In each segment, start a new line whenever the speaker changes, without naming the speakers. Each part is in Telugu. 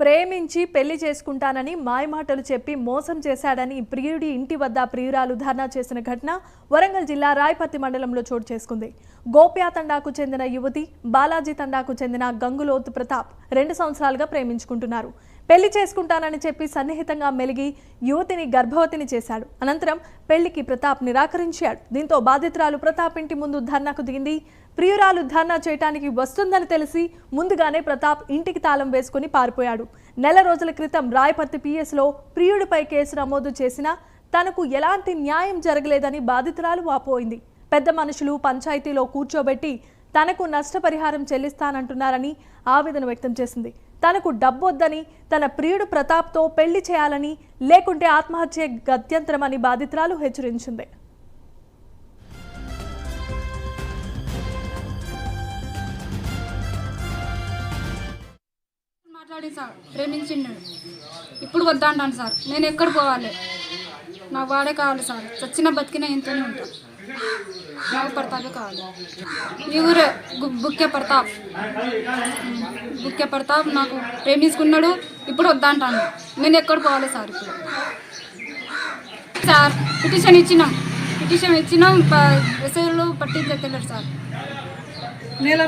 ప్రేమించి పెళ్లి చేసుకుంటానని మాయమాటలు చెప్పి మోసం చేశాడని ప్రియుడి ఇంటి వద్ద ప్రియురాలు ధర్నా చేసిన ఘటన వరంగల్ జిల్లా రాయపర్తి మండలంలో చోటు చేసుకుంది. గోప్యా తండాకు చెందిన యువతి బాలాజీ తండాకు చెందిన గంగులోత్ ప్రతాప్ 2 సంవత్సరాలుగా ప్రేమించుకుంటున్నారు. పెళ్లి చేసుకుంటానని చెప్పి సన్నిహితంగా మెలిగి యువతిని గర్భవతిని చేశాడు. అనంతరం పెళ్లికి ప్రతాప్ నిరాకరించాడు. దీంతో బాధితురాలు ప్రతాప్ ఇంటి ముందు ధర్నాకు దిగింది. ప్రియురాలు ధర్నా చేయడానికి వస్తుందని తెలిసి ముందుగానే ప్రతాప్ ఇంటికి తాళం వేసుకుని పారిపోయాడు. నెల రోజుల క్రితం రాయపర్తి పిఎస్లో ప్రియుడిపై కేసు నమోదు చేసినా తనకు ఎలాంటి న్యాయం జరగలేదని బాధితురాలు వాపోయింది. పెద్ద మనుషులు పంచాయతీలో కూర్చోబెట్టి తనకు నష్టపరిహారం చెల్లిస్తానంటున్నారని ఆవేదన వ్యక్తం చేసింది. తనకు డబ్బొద్దని, తన ప్రియుడు ప్రతాప్తో పెళ్లి చేయాలని, లేకుంటే ఆత్మహత్య గత్యంతరమని బాధితురాలు హెచ్చరించింది.
మాట్లాడి సార్ ప్రేమించిండు, ఇప్పుడు వద్దంటాను సార్. నేను ఎక్కడ పోవాలి? నాకు వాడే కావాలి సార్. చచ్చిన బతికిన ఇంతనే ఉంటాను. నాకు ప్రతాపే కావాలి. ఈ ఊరే బుక్కే ప్రతాప్ నాకు ప్రేమించుకున్నాడు, ఇప్పుడు వద్దంటాను. నేను ఎక్కడ పోవాలి సార్? ఇప్పుడు సార్ పిటిషన్ ఇచ్చినాం ఎస్ఐలు పట్టించలేరు సార్. నెల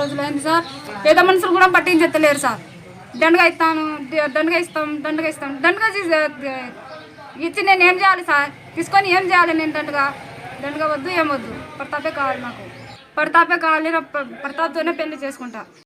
రోజులైంది సార్. పేద మనుషులు కూడా పట్టించలేరు సార్. దండగా ఇస్తాం ఇచ్చి నేను ఏం చేయాలి సార్? తీసుకొని ఏం చేయాలి? నేను దండగా వద్దు, ఏమొద్దు. ప్రతాపే కావాలి నాకు. ప్రతాపే కావాలి. ప్రతాప్తోనే పెళ్లి చేసుకుంటా.